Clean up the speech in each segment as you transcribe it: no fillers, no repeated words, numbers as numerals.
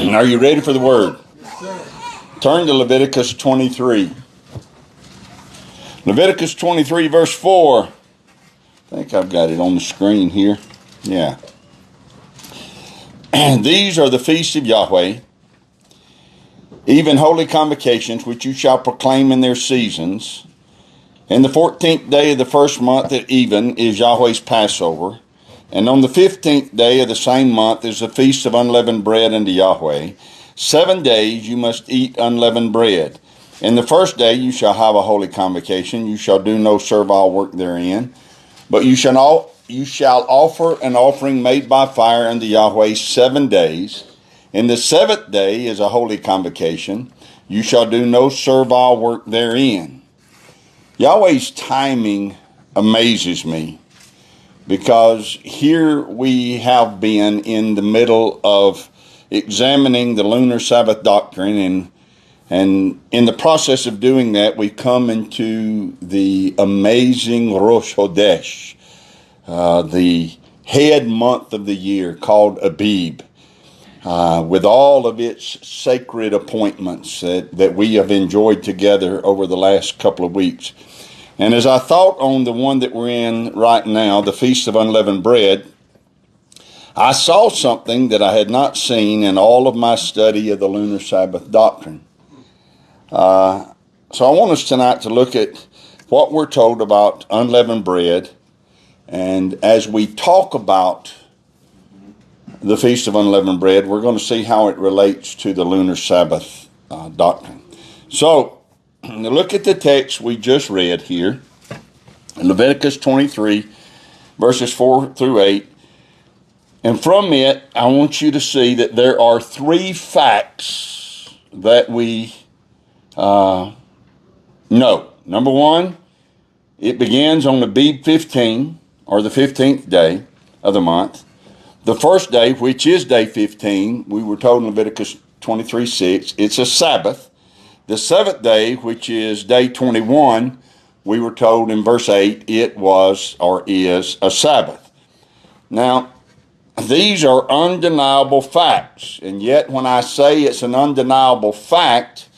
Are you ready for the word? Yes, sir. Turn to Leviticus 23. Leviticus 23 verse 4. I think I've got it on the screen here. Yeah. And these are the feasts of Yahweh, even holy convocations, which you shall proclaim in their seasons. And the 14th day of the first month at even is Yahweh's Passover. And on the 15th day of the same month is the feast of unleavened bread unto Yahweh. 7 days you must eat unleavened bread. In the first day you shall have a holy convocation. You shall do no servile work therein. But you shall offer an offering made by fire unto Yahweh 7 days. In the 7th day is a holy convocation. You shall do no servile work therein. Yahweh's timing amazes me, because here we have been in the middle of examining the Lunar Sabbath doctrine, and in the process of doing that, we come into the amazing Rosh Hodesh, the head month of the year called Abib, with all of its sacred appointments that we have enjoyed together over the last couple of weeks. And as I thought on the one that we're in right now, the Feast of Unleavened Bread, I saw something that I had not seen in all of my study of the Lunar Sabbath doctrine. So I want us tonight to look at what we're told about unleavened bread. And as we talk about the Feast of Unleavened Bread, we're going to see how it relates to the Lunar Sabbath doctrine. So, look at the text we just read here, in Leviticus 23, verses 4 through 8. And from it, I want you to see that there are 3 facts that we know. Number 1, it begins on Abib 15, or the 15th day of the month. The first day, which is day 15, we were told in Leviticus 23:6, it's a Sabbath. The 7th day, which is day 21, we were told in verse 8, it was or is a Sabbath. Now, these are undeniable facts, and yet when I say it's an undeniable fact,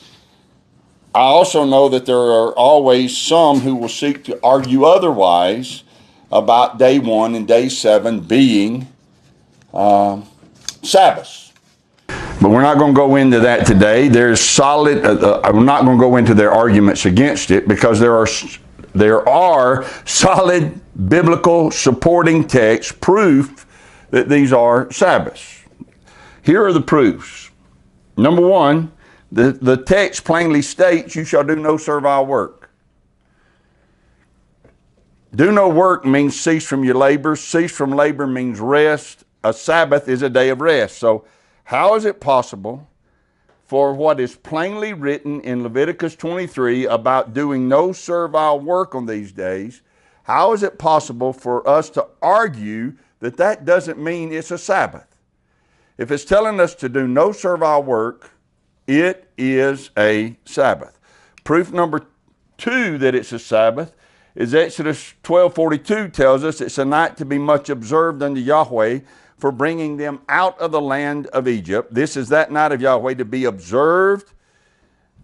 I also know that there are always some who will seek to argue otherwise about day 1 and day 7 being Sabbaths. But we're not going to go into that today. There's solid, I'm not going to go into their arguments against it, because there are solid biblical supporting text proof that these are Sabbaths. Here are the proofs. Number 1, the text plainly states, you shall do no servile work. Do no work means cease from your labor. Cease from labor means rest. A Sabbath is a day of rest. So how is it possible for what is plainly written in Leviticus 23 about doing no servile work on these days, how is it possible for us to argue that that doesn't mean it's a Sabbath? If it's telling us to do no servile work, it is a Sabbath. Proof number 2 that it's a Sabbath is Exodus 12:42 tells us it's a night to be much observed unto Yahweh for bringing them out of the land of Egypt. This is that night of Yahweh to be observed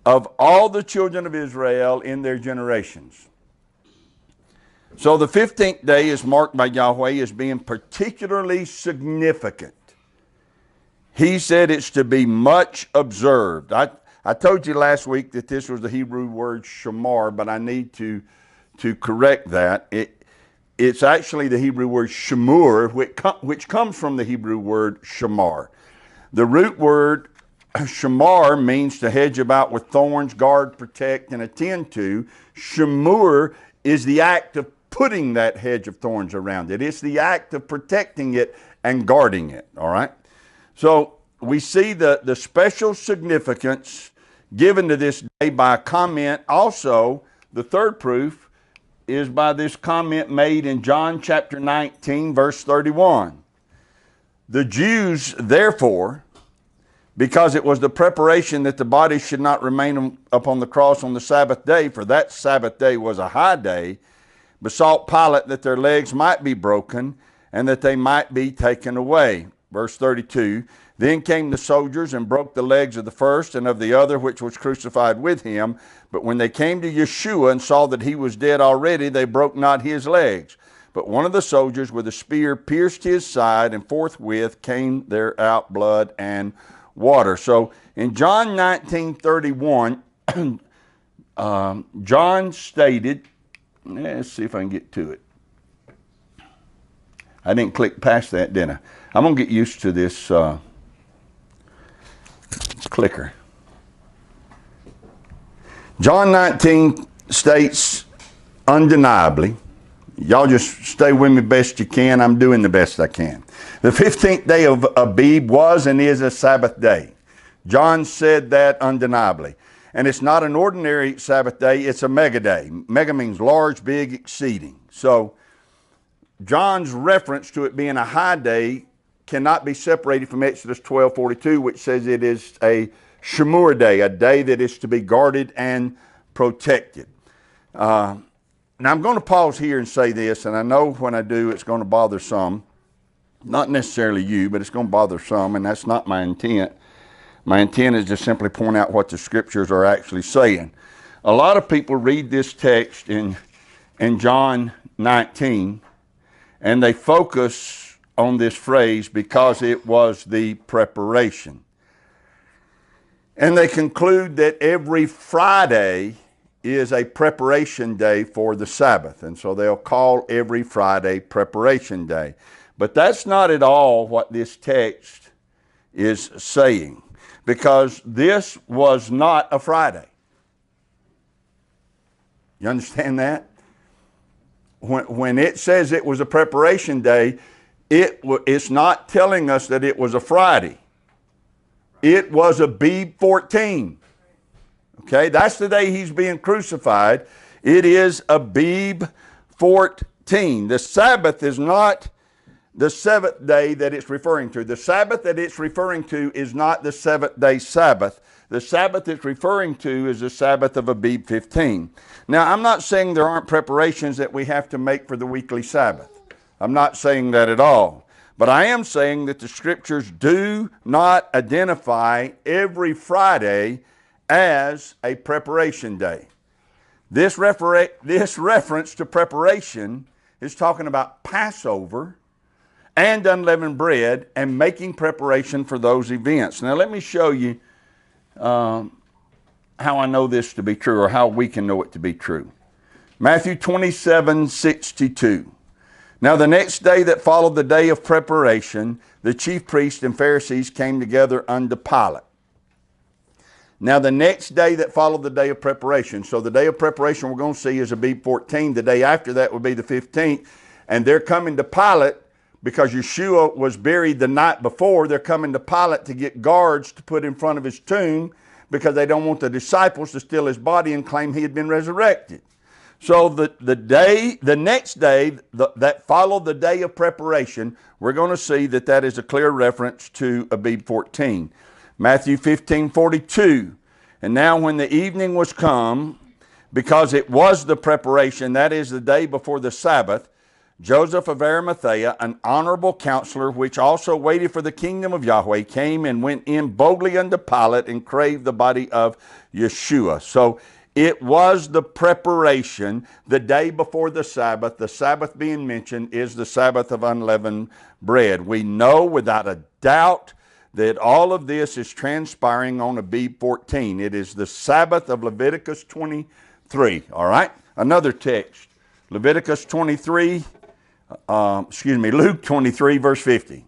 of all the children of Israel in their generations. So the 15th day is marked by Yahweh as being particularly significant. He said it's to be much observed. I told you last week that this was the Hebrew word shamar, but I need to correct that. It's actually the Hebrew word shemur, which comes from the Hebrew word shamar. The root word shamar means to hedge about with thorns, guard, protect, and attend to. Shemur is the act of putting that hedge of thorns around it. It's the act of protecting it and guarding it, all right? So we see the special significance given to this day by a comment. Also, the third proof is by this comment made in John chapter 19, verse 31. The Jews, therefore, because it was the preparation that the body should not remain upon the cross on the Sabbath day, for that Sabbath day was a high day, besought Pilate that their legs might be broken and that they might be taken away. Verse 32, Then came the soldiers and broke the legs of the first and of the other which was crucified with him. But when they came to Yeshua and saw that he was dead already, they broke not his legs. But one of the soldiers with a spear pierced his side, and forthwith came there out blood and water. So in John 19:31, John stated, let's see if I can get to it. I didn't click past that, did I? I'm going to get used to this clicker. John 19 states undeniably, y'all just stay with me best you can. I'm doing the best I can. The 15th day of Abib was and is a Sabbath day. John said that undeniably. And it's not an ordinary Sabbath day, it's a mega day. Mega means large, big, exceeding. So John's reference to it being a high day cannot be separated from Exodus 12:42, which says it is a Shemur day, a day that is to be guarded and protected. Now I'm going to pause here and say this, and I know when I do it's going to bother some. Not necessarily you, but it's going to bother some, and that's not my intent. My intent is to simply point out what the scriptures are actually saying. A lot of people read this text in John 19, and they focus on this phrase because it was the preparation. And they conclude that every Friday is a preparation day for the Sabbath. And so they'll call every Friday preparation day. But that's not at all what this text is saying, because this was not a Friday. You understand that? When it says it was a preparation day, it's not telling us that it was a Friday. It was Abib 14. Okay, that's the day he's being crucified. It is Abib 14. The Sabbath is not the seventh day that it's referring to. The Sabbath that it's referring to is not the seventh day Sabbath. The Sabbath it's referring to is the Sabbath of Abib 15. Now, I'm not saying there aren't preparations that we have to make for the weekly Sabbath. I'm not saying that at all. But I am saying that the scriptures do not identify every Friday as a preparation day. This reference to preparation is talking about Passover and unleavened bread and making preparation for those events. Now let me show you how I know this to be true, or how we can know it to be true. Matthew 27:62. Now the next day that followed the day of preparation, the chief priests and Pharisees came together unto Pilate. Now the next day that followed the day of preparation. So the day of preparation we're going to see is Abib 14. The day after that will be the 15th. And they're coming to Pilate because Yeshua was buried the night before. They're coming to Pilate to get guards to put in front of his tomb because they don't want the disciples to steal his body and claim he had been resurrected. So the next day that followed the day of preparation, we're going to see that that is a clear reference to Abib 14. Matthew 15:42. And now when the evening was come, because it was the preparation, that is the day before the Sabbath, Joseph of Arimathea, an honorable counselor, which also waited for the kingdom of Yahweh, came and went in boldly unto Pilate and craved the body of Yeshua. So it was the preparation, the day before the Sabbath. The Sabbath being mentioned is the Sabbath of unleavened bread. We know without a doubt that all of this is transpiring on Abib 14. It is the Sabbath of Leviticus 23. All right? Another text. Leviticus 23, Luke 23, verse 50.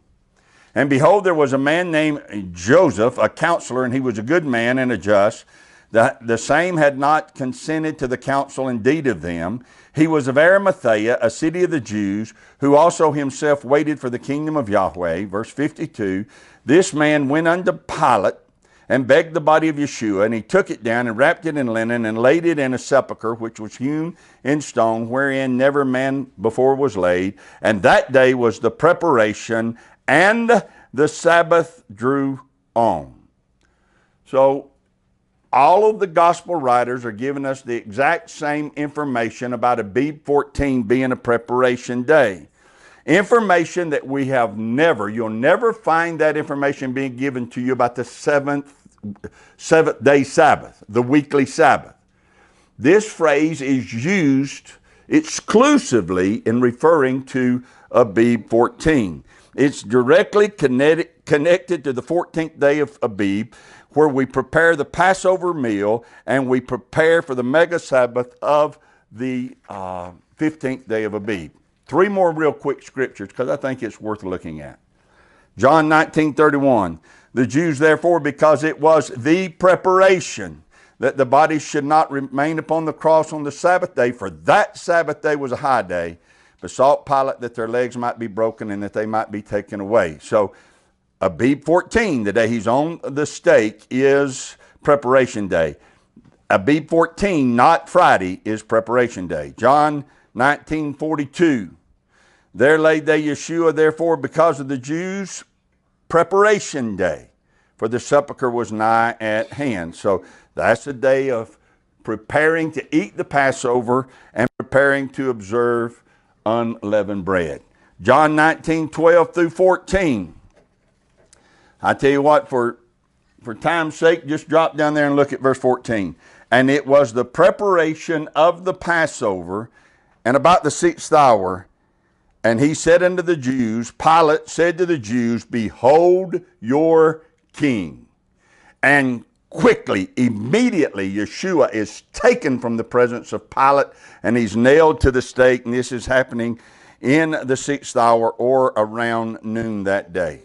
And behold, there was a man named Joseph, a counselor, and he was a good man and a just. The same had not consented to the counsel and deed of them. He was of Arimathea, a city of the Jews, who also himself waited for the kingdom of Yahweh. Verse 52, this man went unto Pilate and begged the body of Yeshua, and he took it down and wrapped it in linen and laid it in a sepulchre which was hewn in stone, wherein never man before was laid. And that day was the preparation, and the Sabbath drew on. So all of the gospel writers are giving us the exact same information about Abib 14 being a preparation day. Information that we have you'll never find that information being given to you about the seventh day Sabbath, the weekly Sabbath. This phrase is used exclusively in referring to Abib 14. It's directly connected to the 14th day of Abib, where we prepare the Passover meal and we prepare for the mega Sabbath of the 15th day of Abib. Three more real quick scriptures because I think it's worth looking at. John 19:31. The Jews therefore, because it was the preparation that the body should not remain upon the cross on the Sabbath day, for that Sabbath day was a high day, besought Pilate that their legs might be broken and that they might be taken away. So Abib 14, the day he's on the stake, is preparation day. Abib 14, not Friday, is preparation day. John 19:42. There laid they Yeshua, therefore, because of the Jews, preparation day, for the sepulchre was nigh at hand. So that's the day of preparing to eat the Passover and preparing to observe unleavened bread. John 19:12 through 14. I tell you what, for time's sake, just drop down there and look at verse 14. And it was the preparation of the Passover, and about the 6th hour, and he said unto the Jews, Pilate said to the Jews, behold your king. And quickly, immediately, Yeshua is taken from the presence of Pilate, and he's nailed to the stake, and this is happening in the 6th hour or around noon that day.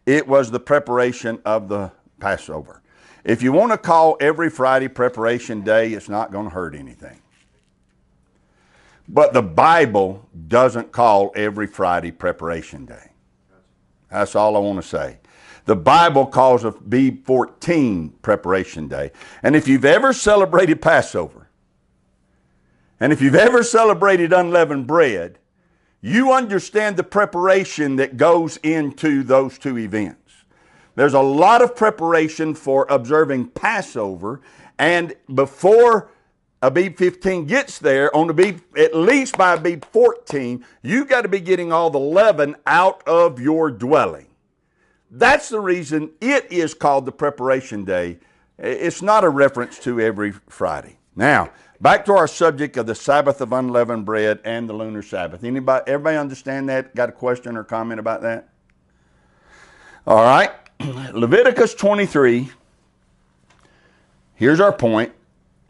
It was the preparation of the Passover. If you want to call every Friday preparation day, it's not going to hurt anything. But the Bible doesn't call every Friday preparation day. That's all I want to say. The Bible calls Abib 14 preparation day. And if you've ever celebrated Passover, and if you've ever celebrated unleavened bread, you understand the preparation that goes into those two events. There's a lot of preparation for observing Passover, and before Abib 15 gets there, on Abib, at least by Abib 14, you got to be getting all the leaven out of your dwelling. That's the reason it is called the preparation day. It's not a reference to every Friday. Now, back to our subject of the Sabbath of unleavened bread and the lunar Sabbath. Everybody understand that? Got a question or comment about that? All right. Leviticus 23, here's our point,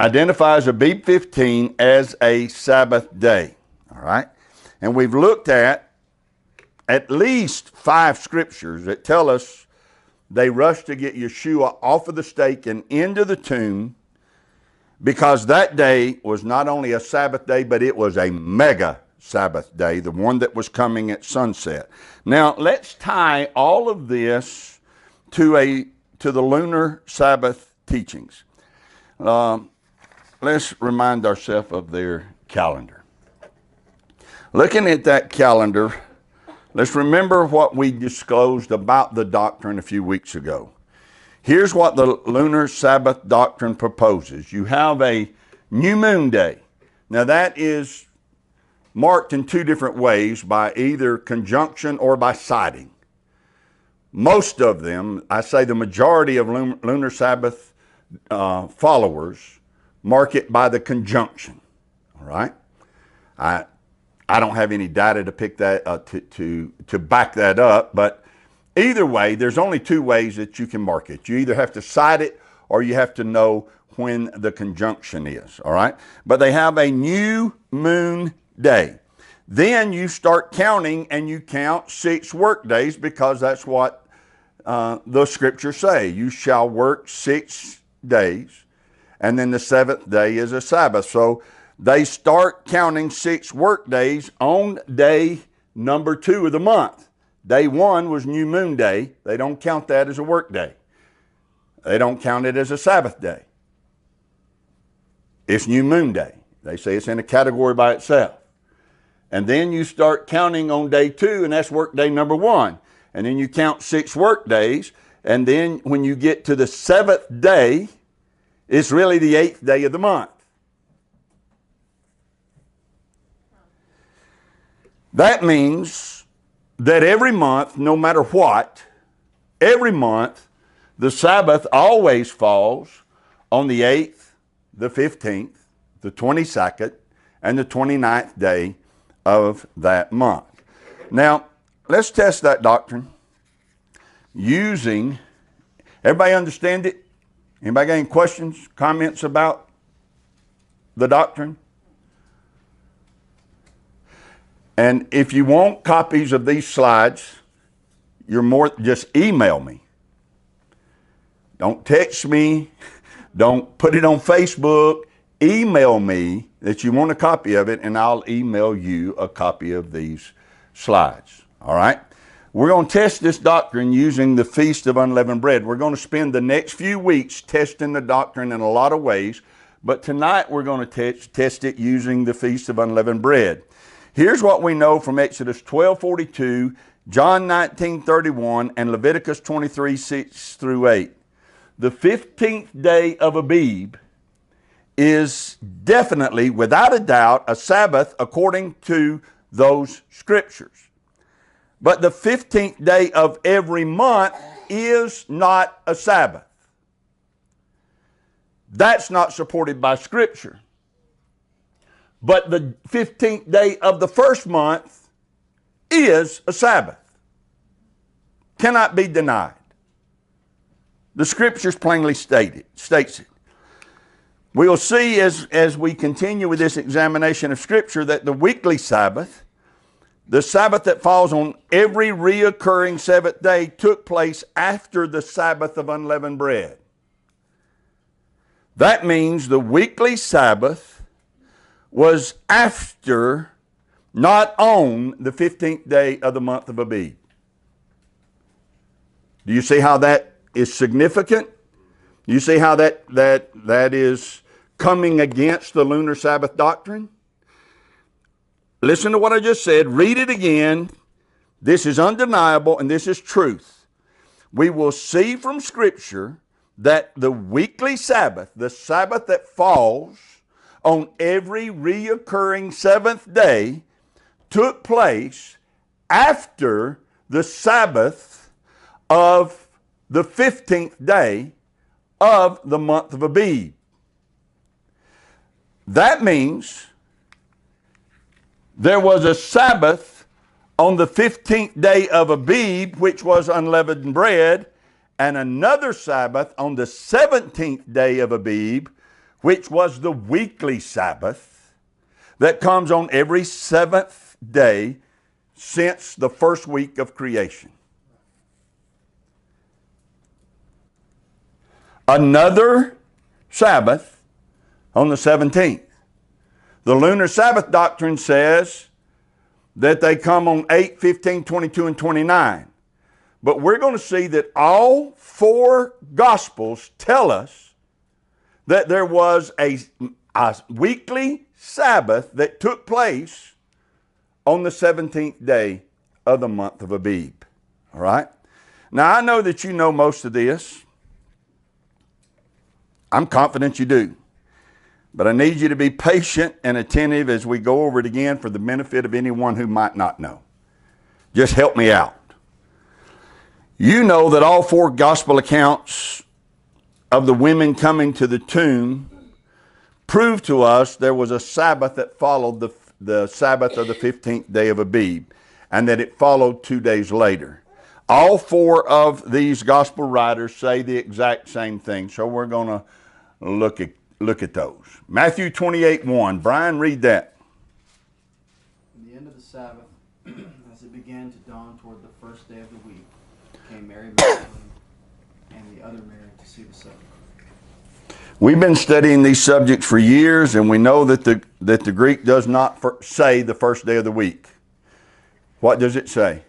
identifies Abib 15 as a Sabbath day. All right. And we've looked at least 5 scriptures that tell us they rushed to get Yeshua off of the stake and into the tomb, because that day was not only a Sabbath day, but it was a mega Sabbath day, the one that was coming at sunset. Now, let's tie all of this to the lunar Sabbath teachings. Let's remind ourselves of their calendar. Looking at that calendar, let's remember what we disclosed about the doctrine a few weeks ago. Here's what the lunar Sabbath doctrine proposes. You have a new moon day. Now that is marked in 2 different ways, by either conjunction or by sighting. Most of them, I say the majority of lunar Sabbath followers, mark it by the conjunction. All right? I don't have any data to pick that to back that up, but either way, there's only 2 ways that you can mark it. You either have to sight it or you have to know when the conjunction is. All right? But they have a new moon day. Then you start counting, and you count 6 work days, because that's what the scriptures say. You shall work 6 days, and then the 7th day is a Sabbath. So they start counting 6 work days on day number 2 of the month. Day 1 was new moon day. They don't count that as a work day. They don't count it as a Sabbath day. It's new moon day. They say it's in a category by itself. And then you start counting on day 2, and that's work day number 1. And then you count 6 work days. And then when you get to the 7th day, it's really the 8th day of the month. That means that every month, no matter what, every month, the Sabbath always falls on the 8th, the 15th, the 22nd, and the 29th day of that month. Now, let's test that doctrine using, everybody understand it? Anybody got any questions, comments about the doctrine? And if you want copies of these slides, just email me. Don't text me. Don't put it on Facebook. Email me that you want a copy of it, and I'll email you a copy of these slides. All right? We're going to test this doctrine using the Feast of Unleavened Bread. We're going to spend the next few weeks testing the doctrine in a lot of ways, but tonight we're going to test it using the Feast of Unleavened Bread. Here's what we know from Exodus 12:42, John 19:31, and Leviticus 23:6-8. The 15th day of Abib is definitely, without a doubt, a Sabbath according to those scriptures. But the 15th day of every month is not a Sabbath. That's not supported by Scripture. But the 15th day of the first month is a Sabbath. Cannot be denied. The Scriptures plainly states it. We'll see as we continue with this examination of Scripture that the weekly Sabbath, the Sabbath that falls on every reoccurring seventh day, took place after the Sabbath of unleavened bread. That means the weekly Sabbath was after, not on, the 15th day of the month of Abib. Do you see how that is significant? Do you see how that is coming against the Lunar Sabbath doctrine? Listen to what I just said. Read it again. This is undeniable and this is truth. We will see from Scripture that the weekly Sabbath, the Sabbath that falls on every reoccurring seventh day, took place after the Sabbath of the 15th day of the month of Abib. That means there was a Sabbath on the 15th day of Abib, which was unleavened bread, and another Sabbath on the 17th day of Abib, which was the weekly Sabbath that comes on every seventh day since the first week of creation. Another Sabbath on the 17th. The Lunar Sabbath doctrine says that they come on 8, 15, 22, and 29. But we're going to see that all four Gospels tell us that there was a weekly Sabbath that took place on the 17th day of the month of Abib. All right? Now, I know that you know most of this. I'm confident you do. But I need you to be patient and attentive as we go over it again for the benefit of anyone who might not know. Just help me out. You know that all four gospel accounts of the women coming to the tomb prove to us there was a Sabbath that followed the Sabbath of the 15th day of Abib, and that it followed 2 days later. All four of these gospel writers say the exact same thing, so we're going to look at those. Matthew 28:1. Brian, read that. In the end of the Sabbath, as it began to dawn toward the first day of the week, came Mary Magdalene and the other Mary to see the sepulchre. We've been studying these subjects for years, and we know that the Greek does not say the first day of the week. What does it say?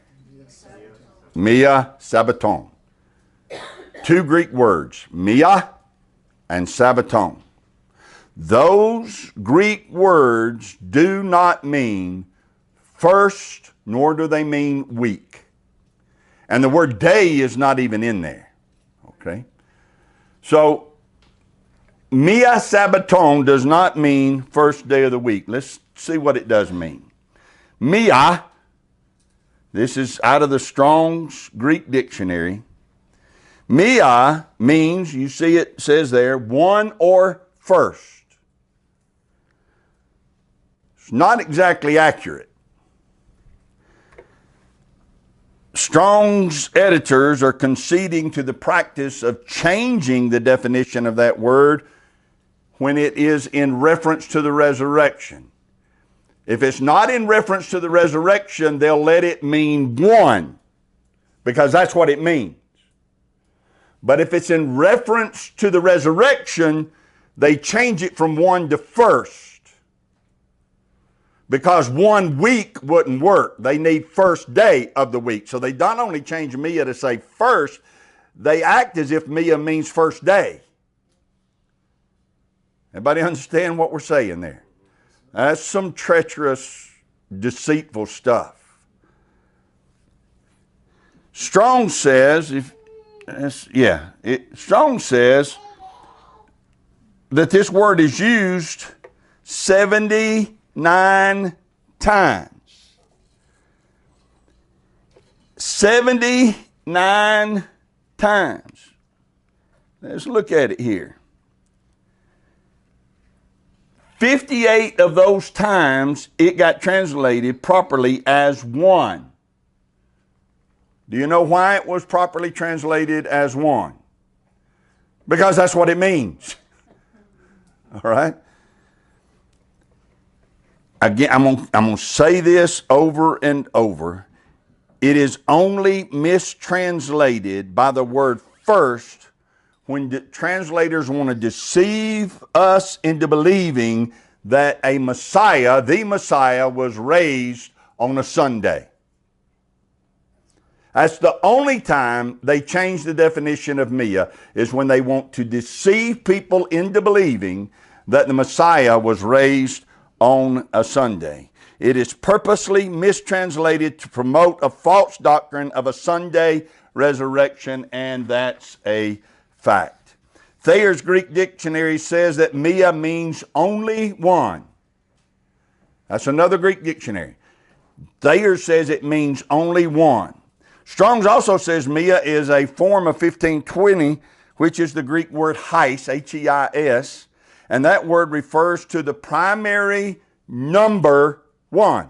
Mia Sabbaton. Two Greek words, Mia and Sabbaton. Those Greek words do not mean first, nor do they mean week. And the word day is not even in there. Okay? So, Mia Sabbaton does not mean first day of the week. Let's see what it does mean. Mia This is out of the Strong's Greek Dictionary. Mia means, you see it says there, one or first. It's not exactly accurate. Strong's editors are conceding to the practice of changing the definition of that word when it is in reference to the resurrection. If it's not in reference to the resurrection, they'll let it mean one, because that's what it means. But if it's in reference to the resurrection, they change it from one to first. Because 1 week wouldn't work. They need first day of the week. So they not only change Mia to say first, they act as if Mia means first day. Everybody understand what we're saying there? That's some treacherous, deceitful stuff. Strong says, Strong says that this word is used 79 times. 79 times. Let's look at it here. 58 of those times it got translated properly as one. Do you know why it was properly translated as one? Because that's what it means. All right? Again, I'm going to say this over and over. It is only mistranslated by the word first when the translators want to deceive us into believing that a Messiah, the Messiah, was raised on a Sunday. That's the only time they change the definition of Mia, is when they want to deceive people into believing that the Messiah was raised on a Sunday. It is purposely mistranslated to promote a false doctrine of a Sunday resurrection, and that's a fact. Thayer's Greek Dictionary says that Mia means only one. That's another Greek dictionary. Thayer says it means only one. Strong's also says Mia is a form of 1520, which is the Greek word heis, H-E-I-S, and that word refers to the primary number one.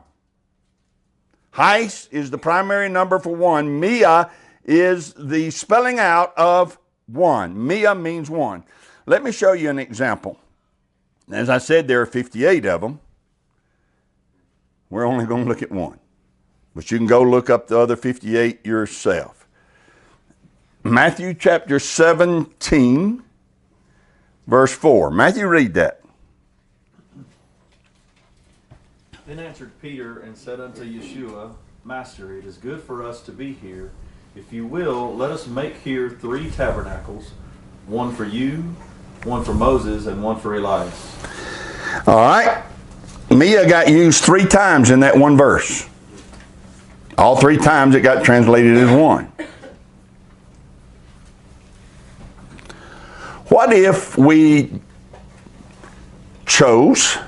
Heis is the primary number for one. Mia is the spelling out of one. Mia means one. Let me show you an example. As I said, there are 58 of them. We're only going to look at one. But you can go look up the other 58 yourself. Matthew chapter 17, verse 4. Matthew, read that. Then answered Peter and said unto Yeshua, Master, it is good for us to be here. If you will, let us make here 3 tabernacles, one for you, one for Moses, and one for Elias. All right. Mia got used 3 times in that one verse. All 3 times it got translated as one. What if we chose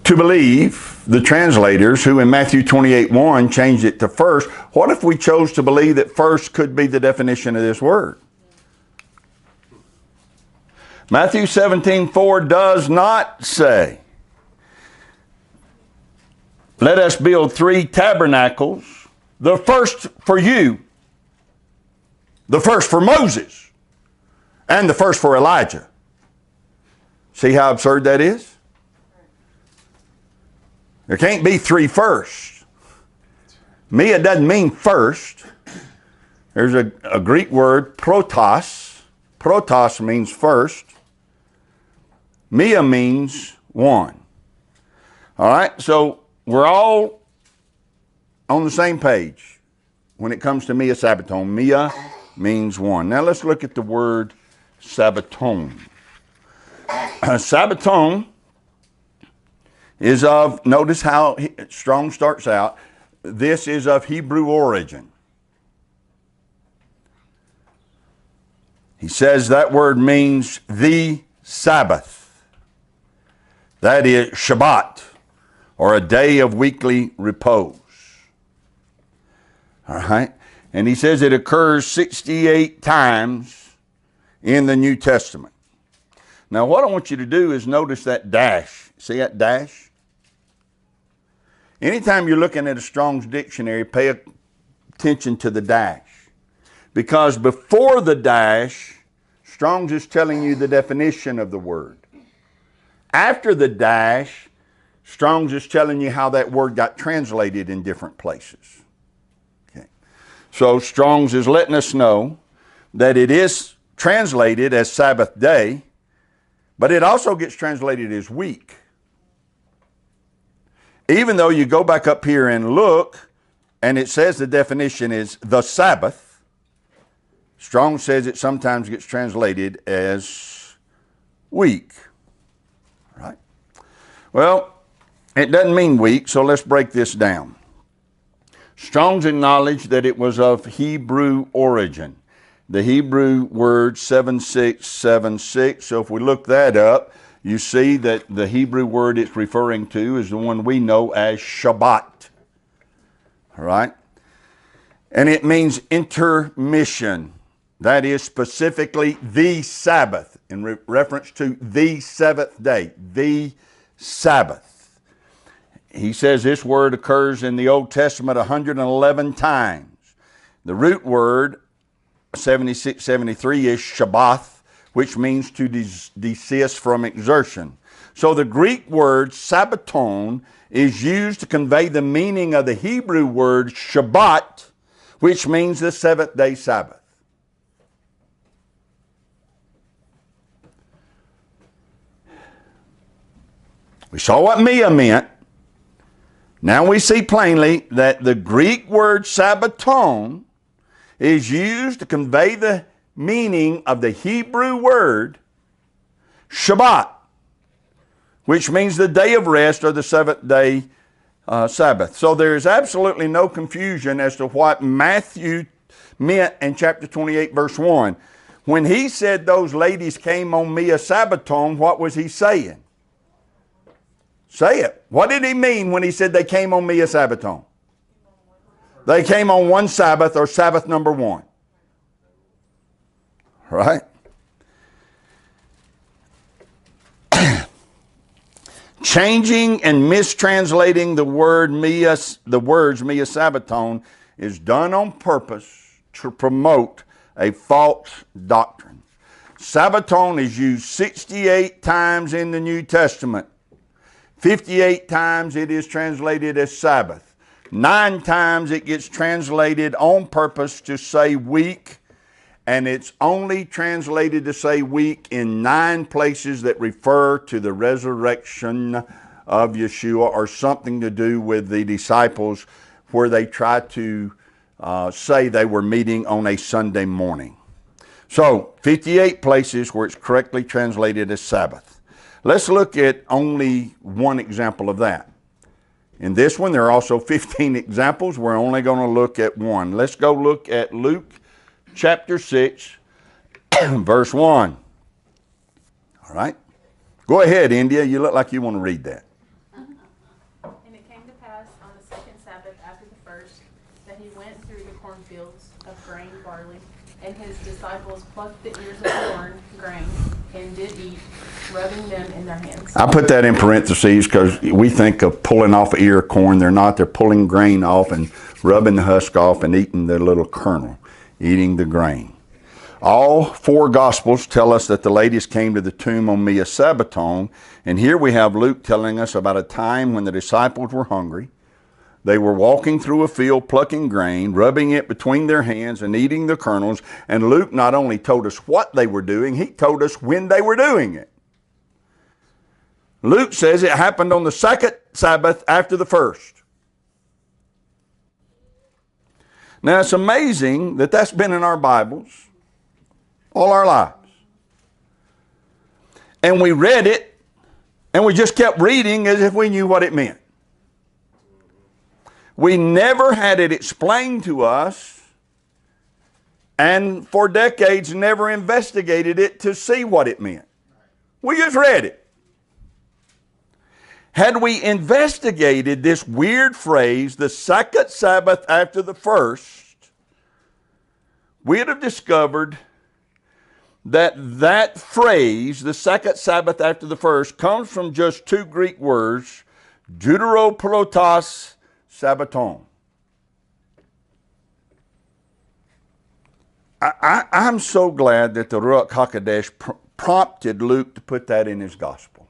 to believe the translators who in Matthew 28:1 changed it to first? What if we chose to believe that first could be the definition of this word? Matthew 17:4 does not say, let us build 3 tabernacles, the first for you, the first for Moses, and the first for Elijah. See how absurd that is? There can't be 3 firsts. Mia doesn't mean first. There's a Greek word, protos. Protos means first. Mia means one. All right, so we're all on the same page when it comes to Mia Sabbaton. Mia means one. Now let's look at the word Sabbaton. Sabbaton is of, notice how Strong starts out, this is of Hebrew origin. He says that word means the Sabbath. That is Shabbat, or a day of weekly repose. All right? And he says it occurs 68 times in the New Testament. Now, what I want you to do is notice that dash. See that dash? Anytime you're looking at a Strong's dictionary, pay attention to the dash. Because before the dash, Strong's is telling you the definition of the word. After the dash, Strong's is telling you how that word got translated in different places. Okay. So Strong's is letting us know that it is translated as Sabbath day, but it also gets translated as week. Even though you go back up here and look, and it says the definition is the Sabbath, Strong says it sometimes gets translated as week. Right? Well, it doesn't mean week, so let's break this down. Strong's acknowledged that it was of Hebrew origin. The Hebrew word 7676. So if we look that up, you see that the Hebrew word it's referring to is the one we know as Shabbat. All right? And it means intermission. That is specifically the Sabbath, in reference to the seventh day, the Sabbath. He says this word occurs in the Old Testament 111 times. The root word 7673 is Shabbath, which means to desist from exertion. So the Greek word Sabbaton is used to convey the meaning of the Hebrew word Shabbat, which means the seventh day Sabbath. We saw what Mia meant. Now we see plainly that the Greek word Sabbaton is used to convey the meaning of the Hebrew word Shabbat, which means the day of rest or the seventh day Sabbath. So there is absolutely no confusion as to what Matthew meant in chapter 28, verse 1. When he said those ladies came on me a Sabbaton, what was he saying? Say it. What did he mean when he said they came on me a Sabbaton? They came on one Sabbath, or Sabbath number one. Right? Changing and mistranslating the words mia Sabbaton is done on purpose to promote a false doctrine. Sabbaton is used 68 times in the New Testament. 58 times it is translated as Sabbath. 9 times it gets translated on purpose to say week, and it's only translated to say week in 9 places that refer to the resurrection of Yeshua or something to do with the disciples where they try to say they were meeting on a Sunday morning. So 58 places where it's correctly translated as Sabbath. Let's look at only one example of that. In this one, there are also 15 examples. We're only going to look at one. Let's go look at Luke chapter 6, verse 1. All right? Go ahead, India. You look like you want to read that. And it came to pass on the second Sabbath after the first, that he went through the cornfields of grain barley, and his disciples plucked the ears of grain, and did eat, rubbing them in their hands. I put that in parentheses because we think of pulling off an ear of corn. They're not. They're pulling grain off and rubbing the husk off and eating the little kernel, eating the grain. All 4 Gospels tell us that the ladies came to the tomb on Mia Sabbaton, and here we have Luke telling us about a time when the disciples were hungry. They were walking through a field plucking grain, rubbing it between their hands and eating the kernels. And Luke not only told us what they were doing, he told us when they were doing it. Luke says it happened on the second Sabbath after the first. Now it's amazing that that's been in our Bibles all our lives. And we read it and we just kept reading as if we knew what it meant. We never had it explained to us, and for decades never investigated it to see what it meant. We just read it. had we investigated this weird phrase, the second Sabbath after the first, we'd have discovered that phrase, the second Sabbath after the first, comes from just two Greek words, deuteroprotos sabbaton. I'm so glad that the Ruach HaKodesh prompted Luke to put that in his gospel.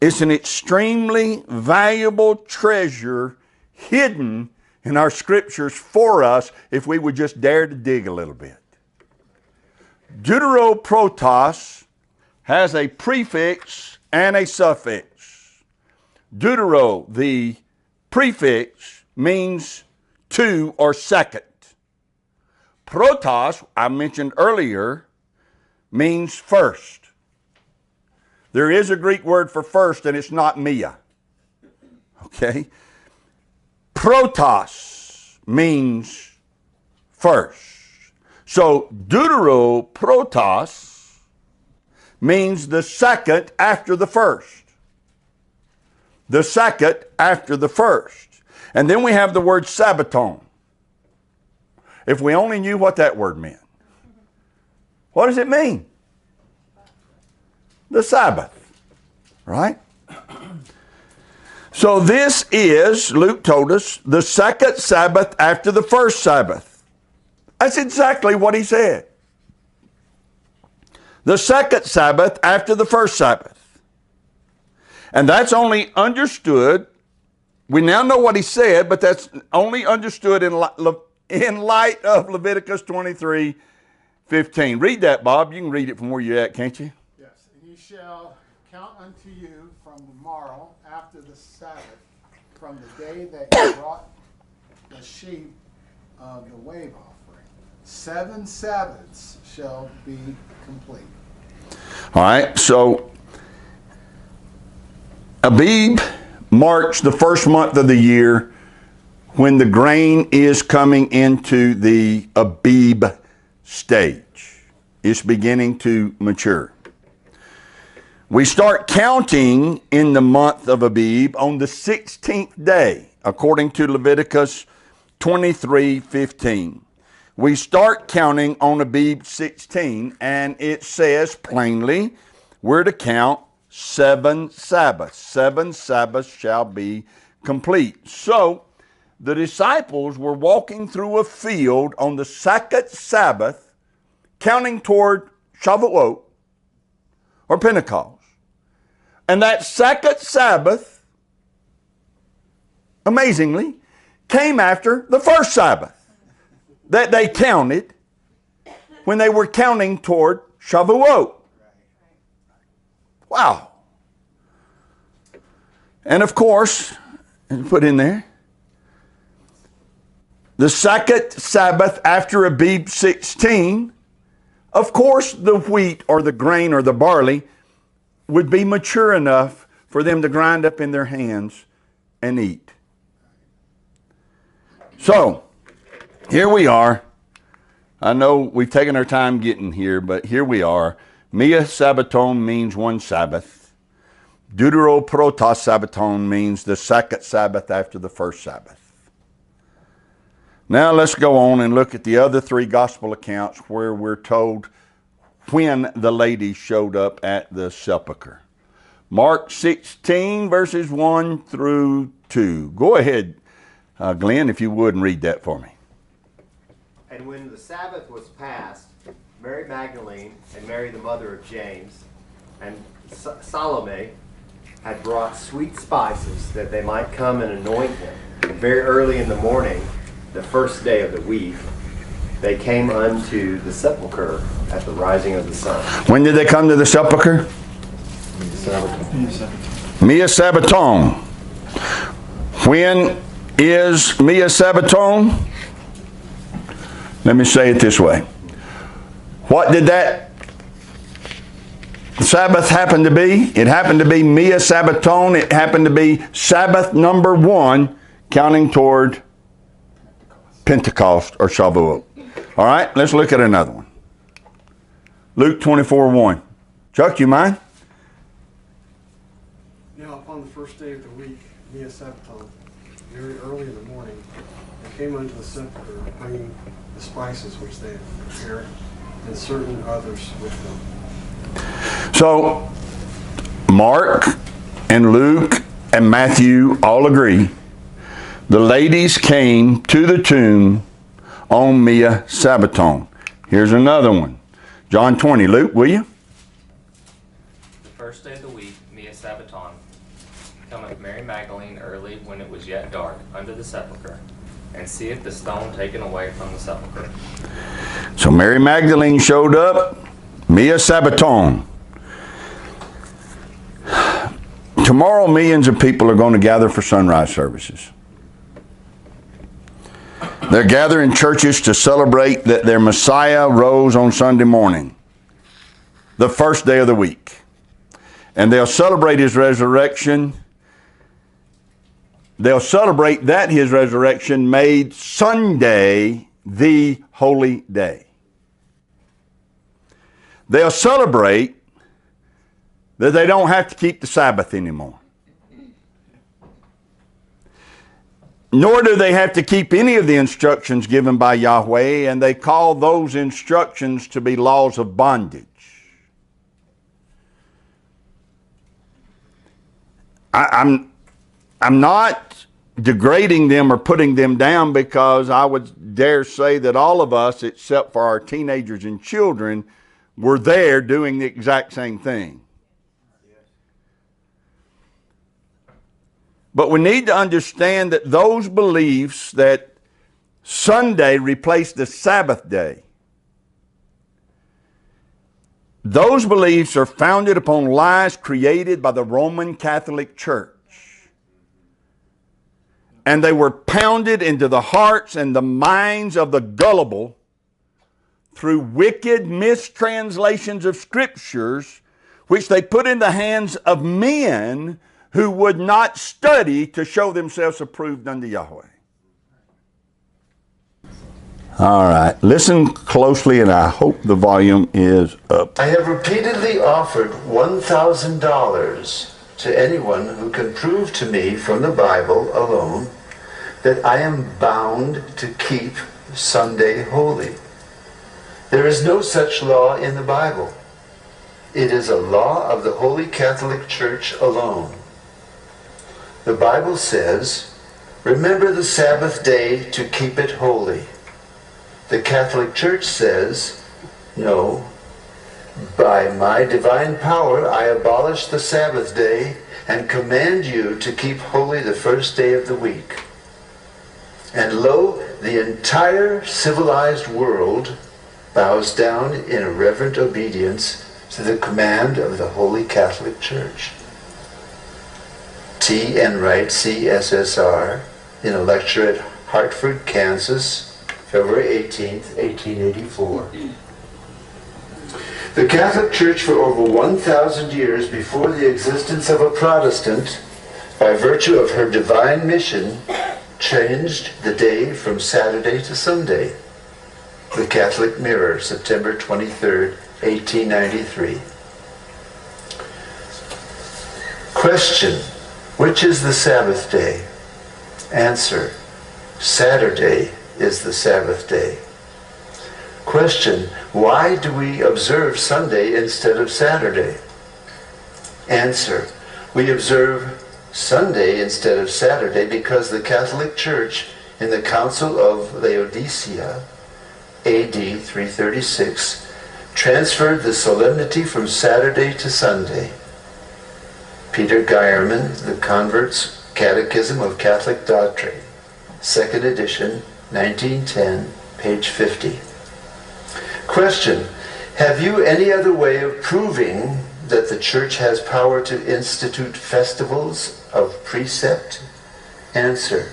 It's an extremely valuable treasure hidden in our scriptures for us if we would just dare to dig a little bit. Deuteroprotos has a prefix and a suffix. Deutero, the prefix, means two or second. Protos, I mentioned earlier, means first. There is a Greek word for first, and it's not mia. Okay? Protos means first. So deuteroprotos means the second after the first. The second after the first. And then we have the word sabbaton. If we only knew what that word meant. What does it mean? The Sabbath. Right? So this is, Luke told us, the second Sabbath after the first Sabbath. That's exactly what he said. The second Sabbath after the first Sabbath. And that's only understood, we now know what he said, but that's only understood in light of Leviticus 23:15. Read that, Bob. You can read it from where you're at, can't you? Yes. And ye shall count unto you from the morrow after the Sabbath, from the day that you brought the sheep of the wave offering. 7 Sabbaths shall be complete. All right, so Abib marks the first month of the year when the grain is coming into the Abib stage. It's beginning to mature. We start counting in the month of Abib on the 16th day, according to Leviticus 23:15. We start counting on Abib 16, and it says plainly, we're to count 7 Sabbaths. 7 Sabbaths shall be complete. So, the disciples were walking through a field on the second Sabbath, counting toward Shavuot, or Pentecost. And that second Sabbath, amazingly, came after the first Sabbath that they counted when they were counting toward Shavuot. Wow. And of course, put in there, the second Sabbath after Abib 16, of course the wheat or the grain or the barley would be mature enough for them to grind up in their hands and eat. So, here we are. I know we've taken our time getting here, but here we are. Mia Sabbaton means one Sabbath. Deuteroprotos Sabbaton means the second Sabbath after the first Sabbath. Now let's go on and look at the other 3 gospel accounts where we're told when the ladies showed up at the sepulcher. Mark 16 verses 1 through 2. Go ahead, Glenn, if you would, and read that for me. And when the Sabbath was past, Mary Magdalene and Mary the mother of James and Salome had brought sweet spices that they might come and anoint him. And very early in the morning, the first day of the week, they came unto the sepulchre at the rising of the sun. When did they come to the sepulcher? Mia Sabbaton. When is Mia Sabbaton? Let me say it this way. What did that Sabbath happen to be? It happened to be Mia Sabbaton. It happened to be Sabbath number 1, counting toward Pentecost or Shavuot. All right, let's look at another one. Luke 24:1. Chuck, you mind? Now week, Mia Sabbaton, very early in the morning, and came unto the sepulchre, bringing the spices which they had prepared, and certain others with them. So, Mark and Luke and Matthew all agree the ladies came to the tomb on Mia Sabbaton. Here's another one. John 20. Luke, will you? The first day of the week, Mia Sabbaton, cometh Mary Magdalene early when it was yet dark, unto the sepulchre, and seeth the stone taken away from the sepulchre. So Mary Magdalene showed up, Mia Sabbaton. Tomorrow, millions of people are going to gather for sunrise services. They're gathering churches to celebrate that their Messiah rose on Sunday morning, the first day of the week. And they'll celebrate his resurrection. They'll celebrate that his resurrection made Sunday the holy day. They'll celebrate that they don't have to keep the Sabbath anymore. Nor do they have to keep any of the instructions given by Yahweh, and they call those instructions to be laws of bondage. I'm not degrading them or putting them down, because I would dare say that all of us, except for our teenagers and children, were there doing the exact same thing. But we need to understand that those beliefs that Sunday replaced the Sabbath day, those beliefs are founded upon lies created by the Roman Catholic Church. And they were pounded into the hearts and the minds of the gullible through wicked mistranslations of scriptures, which they put in the hands of men who would not study to show themselves approved unto Yahweh. All right, listen closely, and I hope the volume is up. I have repeatedly offered $1,000 to anyone who can prove to me from the Bible alone that I am bound to keep Sunday holy. There is no such law in the Bible. It is a law of the Holy Catholic Church alone. The Bible says, remember the Sabbath day to keep it holy. The Catholic Church says, no, by my divine power I abolish the Sabbath day and command you to keep holy the first day of the week. And lo, the entire civilized world bows down in a reverent obedience to the command of the Holy Catholic Church. T. N. Wright, CSSR, in a lecture at Hartford, Kansas, February 18th, 1884. The Catholic Church for over 1,000 years before the existence of a Protestant, by virtue of her divine mission, changed the day from Saturday to Sunday. The Catholic Mirror, September 23rd, 1893. Question: which is the Sabbath day? Answer: Saturday is the Sabbath day. Question: why do we observe Sunday instead of Saturday? Answer: we observe Sunday instead of Saturday because the Catholic Church in the Council of Laodicea, AD 336, transferred the solemnity from Saturday to Sunday. Peter Geierman, The Convert's Catechism of Catholic Doctrine, 2nd edition, 1910, page 50. Question: have you any other way of proving that the Church has power to institute festivals of precept? Answer: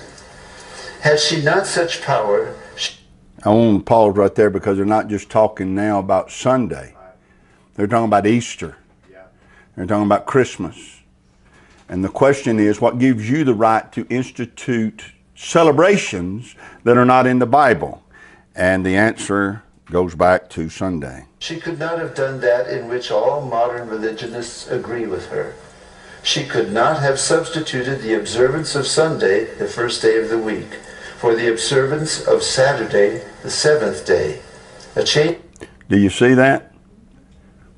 has she not such power? I want to pause right there, because they're not just talking now about Sunday. They're talking about Easter. They're talking about Christmas. And the question is, what gives you the right to institute celebrations that are not in the Bible? And the answer goes back to Sunday. She could not have done that in which all modern religionists agree with her. she could not have substituted the observance of Sunday, the first day of the week, for the observance of Saturday, the seventh day. A change. Do you see that?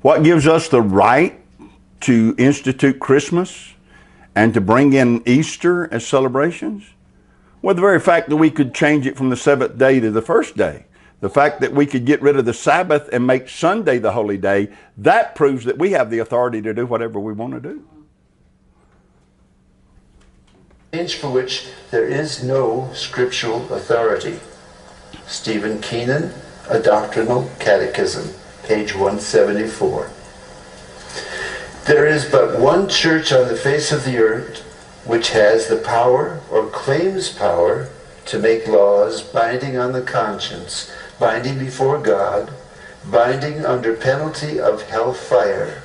What gives us the right to institute Christmas and to bring in Easter as celebrations? Well, the very fact that we could change it from the seventh day to the first day, the fact that we could get rid of the Sabbath and make Sunday the holy day, that proves that we have the authority to do whatever we want to do. Change for which there is no scriptural authority. Stephen Keenan, A Doctrinal Catechism, page 174. There is but one church on the face of the earth which has the power or claims power to make laws binding on the conscience, binding before God, binding under penalty of hellfire.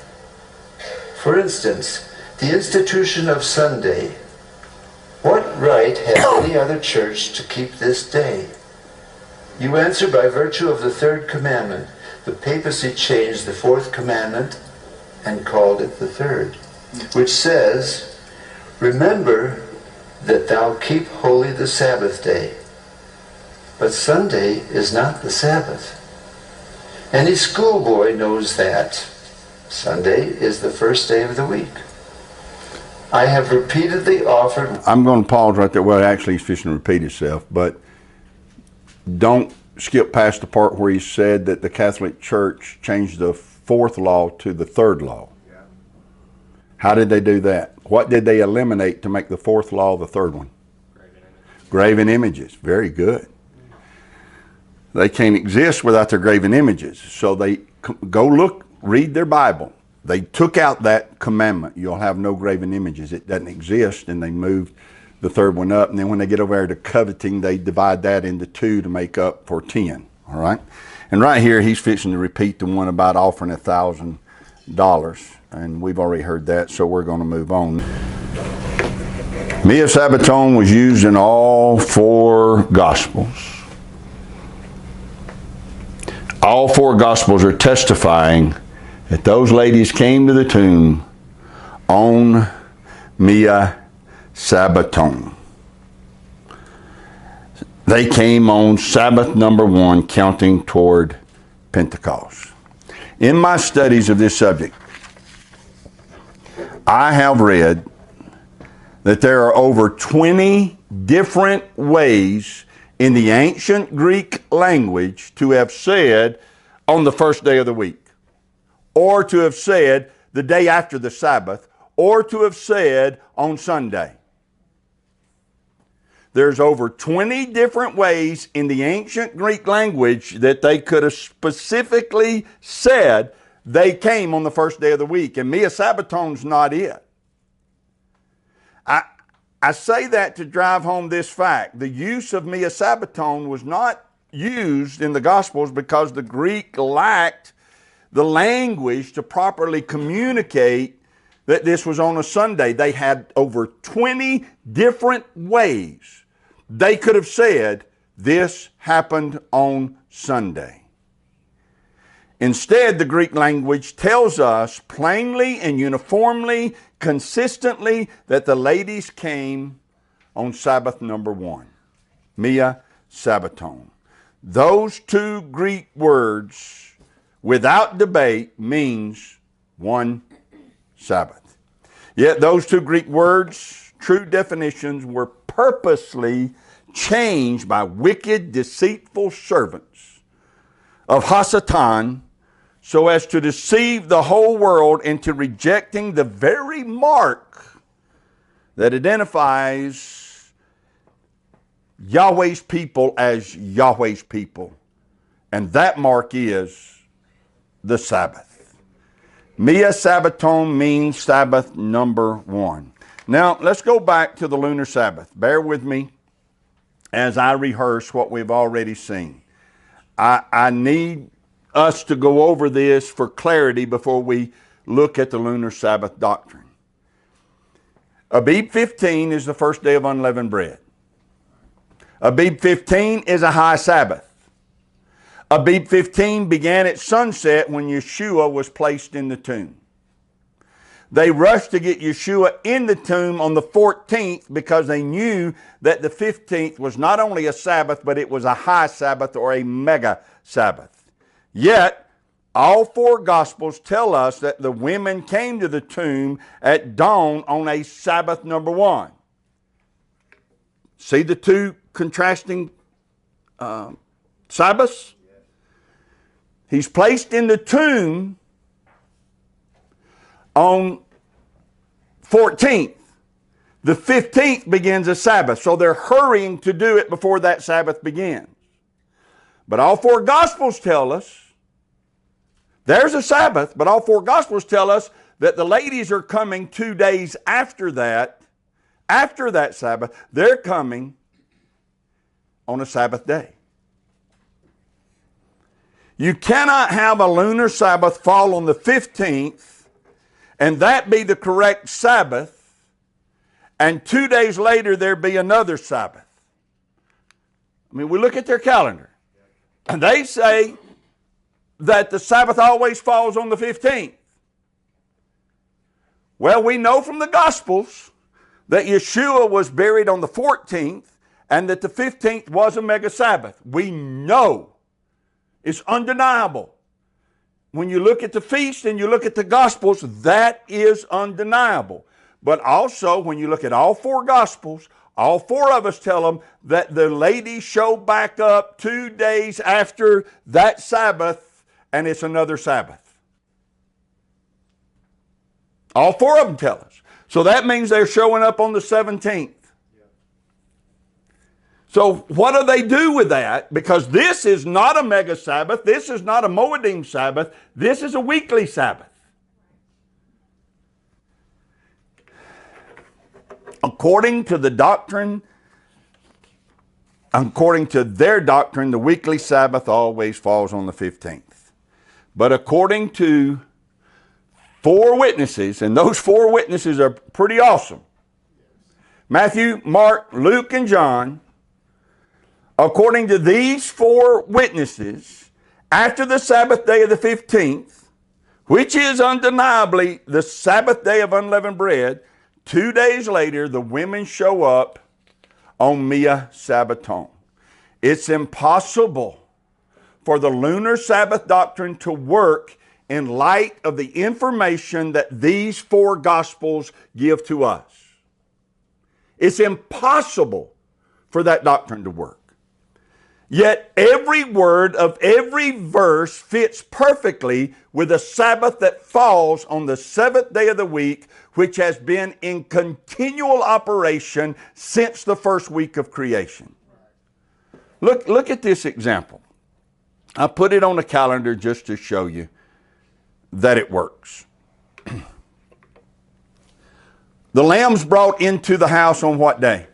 For instance, the institution of Sunday. What right has any other church to keep this day? You answer by virtue of the third commandment. The papacy changed the fourth commandment and called it the third, which says, remember that thou keep holy the Sabbath day. But Sunday is not the Sabbath. Any schoolboy knows that Sunday is the first day of the week. I have repeatedly offered... I'm going to pause right there. Well, actually, he's fixing to repeat himself, but don't skip past the part where he said that the Catholic Church changed the fourth law to the third law. Yeah. How did they do that? What did they eliminate to make the fourth law the third one? Graven images. Very good. They can't exist without their graven images. So they go look, read their Bible. They took out that commandment. You'll have no graven images. It doesn't exist, and they moved the third one up. And then when they get over there to coveting, they divide that into two to make up for 10. All right? And right here, he's fixing to repeat the one about offering $1,000. And we've already heard that, so we're going to move on. Mia Sabbaton was used in all four Gospels. All four Gospels are testifying that those ladies came to the tomb on Mia Sabbaton. They came on Sabbath number 1, counting toward Pentecost. In my studies of this subject, I have read that there are over 20 different ways in the ancient Greek language to have said on the first day of the week, or to have said the day after the Sabbath, or to have said on Sunday. There's over 20 different ways in the ancient Greek language that they could have specifically said they came on the first day of the week, and Mia Sabbaton's not it. I say that to drive home this fact. The use of Mia Sabbaton was not used in the Gospels because the Greek lacked the language to properly communicate that this was on a Sunday. They had over 20 different ways they could have said this happened on Sunday. Instead, the Greek language tells us plainly and uniformly, consistently, that the ladies came on Sabbath number 1, Mia Sabbaton. Those two Greek words, without debate, means one Sabbath. Yet those two Greek words, true definitions, were purposely changed by wicked, deceitful servants of Hasatan, so as to deceive the whole world into rejecting the very mark that identifies Yahweh's people as Yahweh's people. And that mark is the Sabbath. Mia Sabbaton means Sabbath number 1. Now, let's go back to the lunar Sabbath. Bear with me as I rehearse what we've already seen. I need us to go over this for clarity before we look at the lunar Sabbath doctrine. Abib 15 is the first day of unleavened bread. Abib 15 is a high Sabbath. Abib 15 began at sunset when Yeshua was placed in the tomb. They rushed to get Yeshua in the tomb on the 14th because they knew that the 15th was not only a Sabbath, but it was a high Sabbath or a mega Sabbath. Yet, all four Gospels tell us that the women came to the tomb at dawn on a Sabbath number 1. See the two contrasting Sabbaths? He's placed in the tomb on 14th. The 15th begins a Sabbath, so they're hurrying to do it before that Sabbath begins. But all four Gospels tell us there's a Sabbath, but all four Gospels tell us that the ladies are coming 2 days after that Sabbath. They're coming on a Sabbath day. You cannot have a lunar Sabbath fall on the 15th and that be the correct Sabbath, and 2 days later there be another Sabbath. I mean, we look at their calendar, and they say that the Sabbath always falls on the 15th. Well, we know from the Gospels that Yeshua was buried on the 14th and that the 15th was a mega Sabbath. We know. It's undeniable. When you look at the feast and you look at the Gospels, that is undeniable. But also, when you look at all four Gospels, all four of us tell them that the ladies show back up 2 days after that Sabbath, and it's another Sabbath. All four of them tell us. So that means they're showing up on the 17th. So what do they do with that? Because this is not a mega Sabbath. This is not a Moedim Sabbath. This is a weekly Sabbath. According to the doctrine, according to their doctrine, the weekly Sabbath always falls on the 15th. But according to four witnesses, and those four witnesses are pretty awesome. Matthew, Mark, Luke, and John. According to these four witnesses, after the Sabbath day of the 15th, which is undeniably the Sabbath day of unleavened bread, 2 days later, the women show up on Mia Sabbaton. It's impossible for the lunar Sabbath doctrine to work in light of the information that these four Gospels give to us. It's impossible for that doctrine to work. Yet every word of every verse fits perfectly with a Sabbath that falls on the seventh day of the week, which has been in continual operation since the first week of creation. Look at this example. I put it on the calendar just to show you that it works. The lambs brought into the house on what day?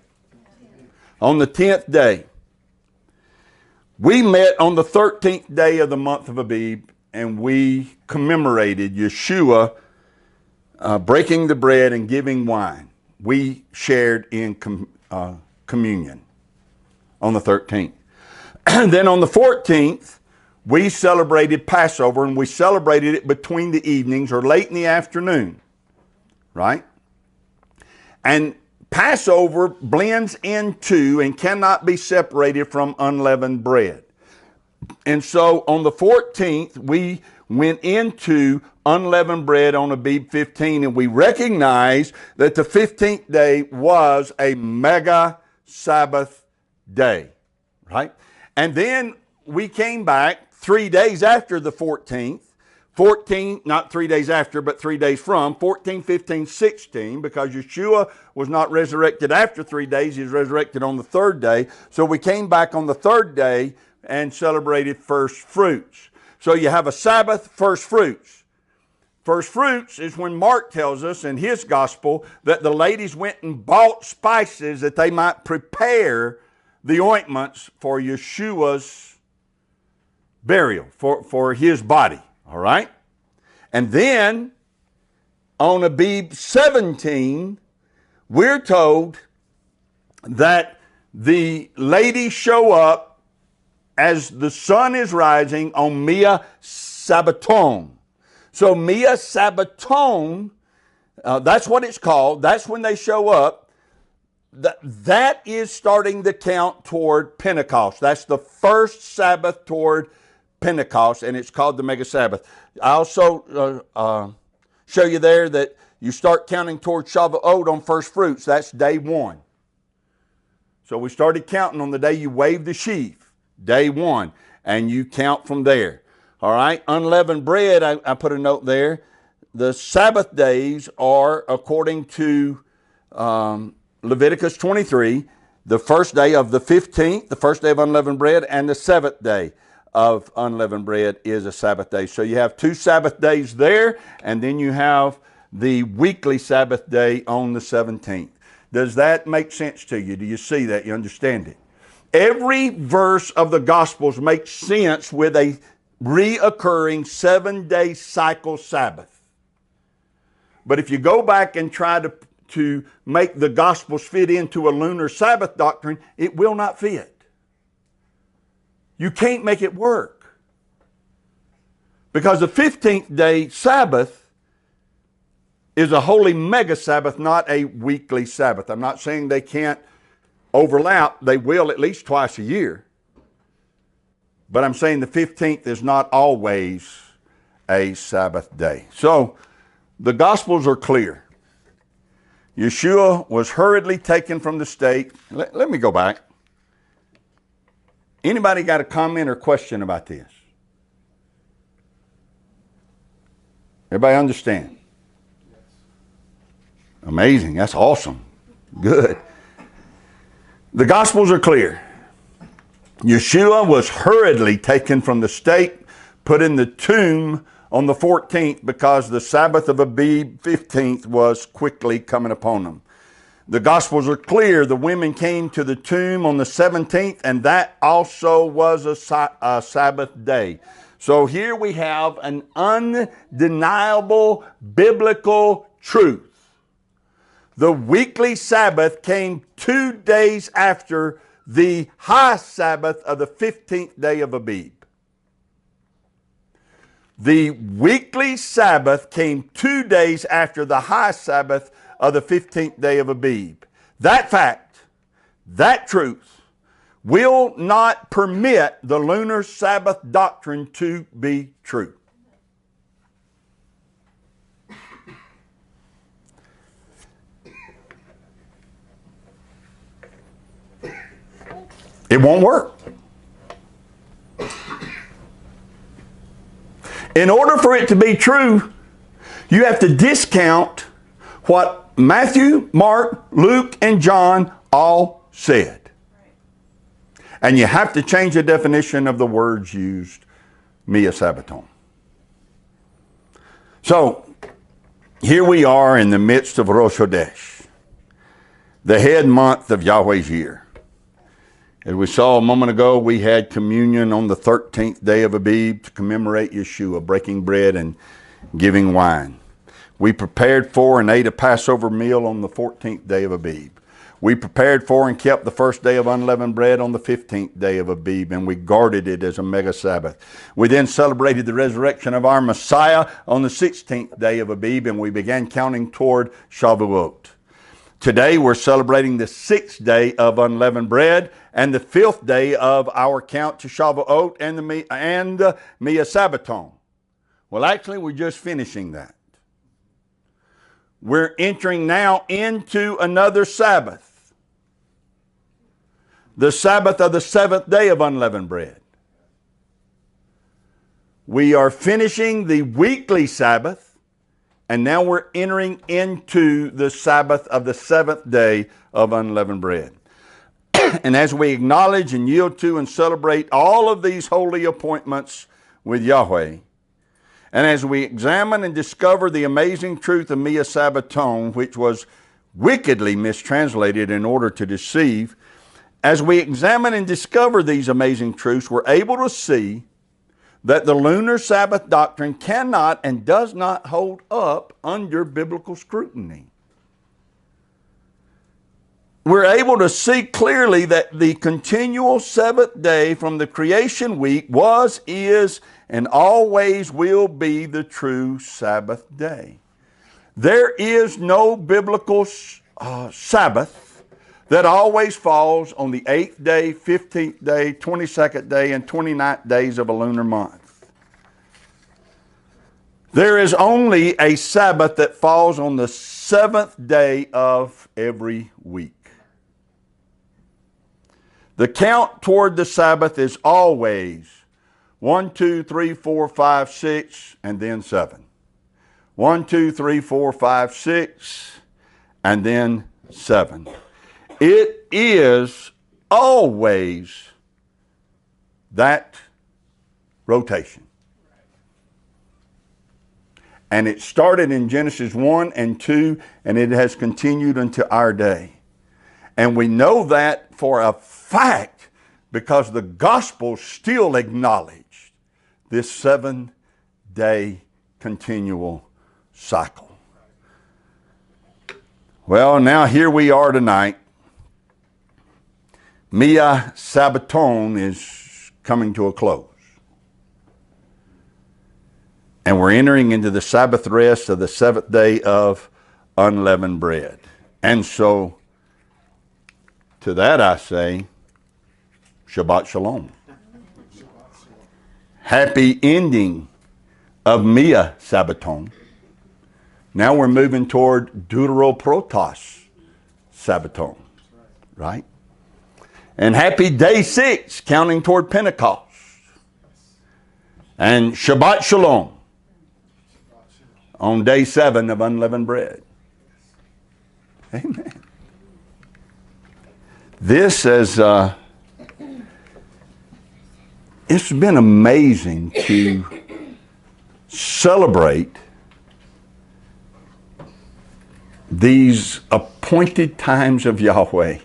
On the 10th day. We met on the 13th day of the month of Abib, and we commemorated Yeshua breaking the bread and giving wine. We shared in communion on the 13th. And then on the 14th, we celebrated Passover, and we celebrated it between the evenings or late in the afternoon, right? And Passover blends into and cannot be separated from unleavened bread. And so on the 14th, we went into unleavened bread on Abib 15, and we recognized that the 15th day was a mega Sabbath day, right? And then we came back 3 days after the 14th, 14, not 3 days after, but 3 days from, 14, 15, 16, because Yeshua was not resurrected after 3 days. He was resurrected on the third day. So we came back on the third day and celebrated first fruits. So you have a Sabbath, first fruits. First fruits is when Mark tells us in his gospel that the ladies went and bought spices that they might prepare the ointments for Yeshua's burial, for his body. All right? And then on Abib 17, we're told that the ladies show up as the sun is rising on Mia Sabbaton. So Mia Sabbaton That's what it's called. That's when they show up. That is starting the count toward Pentecost. That's the first Sabbath toward Pentecost, and it's called the Mega Sabbath. I also show you there that you start counting toward Shavuot on first fruits. That's day 1. So we started counting on the day you wave the sheaf, day 1, and you count from there. All right, unleavened bread, I put a note there. The Sabbath days are, according to Leviticus 23, the first day of the 15th, the first day of unleavened bread, and the 7th day of unleavened bread is a Sabbath day. So you have 2 Sabbath days there, and then you have the weekly Sabbath day on the 17th. Does that make sense to you? Do you see that? You understand it? Every verse of the Gospels makes sense with a reoccurring 7-day cycle Sabbath. But if you go back and try to make the Gospels fit into a lunar Sabbath doctrine, it will not fit. You can't make it work. Because the 15th day Sabbath is a holy mega Sabbath, not a weekly Sabbath. I'm not saying they can't overlap. They will at least twice a year. But I'm saying the 15th is not always a Sabbath day. So the Gospels are clear. Yeshua was hurriedly taken from the stake. Let me go back. Anybody got a comment or question about this? Everybody understand? Amazing. That's awesome. Good. The Gospels are clear. Yeshua was hurriedly taken from the stake, put in the tomb on the 14th because the Sabbath of Abib 15th was quickly coming upon them. The Gospels are clear. The women came to the tomb on the 17th, and that also was a Sabbath day. So here we have an undeniable biblical truth. The weekly Sabbath came 2 days after the high Sabbath of the 15th day of Abib. The weekly Sabbath came 2 days after the high Sabbath of the 15th day of Abib. That fact, that truth, will not permit the lunar Sabbath doctrine to be true. It won't work. In order for it to be true, you have to discount what Matthew, Mark, Luke, and John all said. And you have to change the definition of the words used, Mia Sabbaton. So, here we are in the midst of Rosh Chodesh, the head month of Yahweh's year. As we saw a moment ago, we had communion on the 13th day of Abib to commemorate Yeshua, breaking bread and giving wine. We prepared for and ate a Passover meal on the 14th day of Abib. We prepared for and kept the first day of unleavened bread on the 15th day of Abib, and we guarded it as a mega Sabbath. We then celebrated the resurrection of our Messiah on the 16th day of Abib, and we began counting toward Shavuot. Today we're celebrating the 6th day of unleavened bread and the 5th day of our count to Shavuot and Mia Sabbaton. Well, actually, we're just finishing that. We're entering now into another Sabbath. The Sabbath of the 7th day of unleavened bread. We are finishing the weekly Sabbath. And now we're entering into the Sabbath of the 7th day of unleavened bread. And as we acknowledge and yield to and celebrate all of these holy appointments with Yahweh, and as we examine and discover the amazing truth of Mia Sabbaton, which was wickedly mistranslated in order to deceive, as we examine and discover these amazing truths, we're able to see that the lunar Sabbath doctrine cannot and does not hold up under biblical scrutiny. We're able to see clearly that the continual Sabbath day from the creation week was, is, and always will be the true Sabbath day. There is no biblical Sabbath that always falls on the 8th day, 15th day, 22nd day, and 29th days of a lunar month. There is only a Sabbath that falls on the 7th day of every week. The count toward the Sabbath is always 1, 2, 3, 4, 5, 6, and then 7. 1, 2, 3, 4, 5, 6, and then 7. It is always that rotation. And it started in Genesis 1 and 2, and it has continued until our day. And we know that for a fact because the gospel still acknowledged this 7-day continual cycle. Well, now here we are tonight. Mia Sabbaton is coming to a close. And we're entering into the Sabbath rest of the 7th day of unleavened bread. And so, to that I say, Shabbat Shalom. Happy ending of Mia Sabbaton. Now we're moving toward Deuteroprotos Sabbaton, right? And happy day 6, counting toward Pentecost. And Shabbat Shalom on day 7 of unleavened bread. Amen. This is, it's been amazing to celebrate these appointed times of Yahweh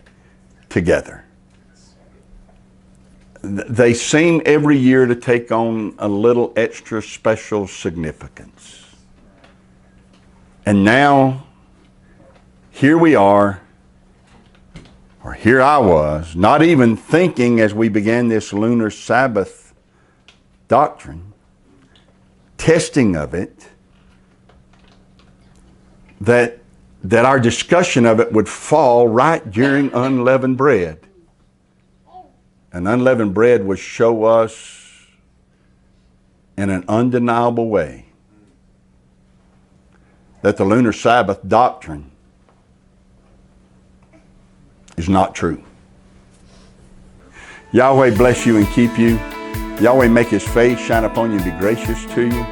together. They seem every year to take on a little extra special significance. And now, here we are, or here I was, not even thinking as we began this Lunar Sabbath doctrine, testing of it, that our discussion of it would fall right during unleavened bread. And unleavened bread would show us in an undeniable way that the Lunar Sabbath doctrine is not true. Yahweh bless you and keep you. Yahweh make His face shine upon you and be gracious to you.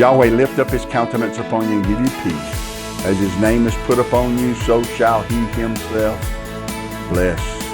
Yahweh lift up His countenance upon you and give you peace. As His name is put upon you, so shall He Himself bless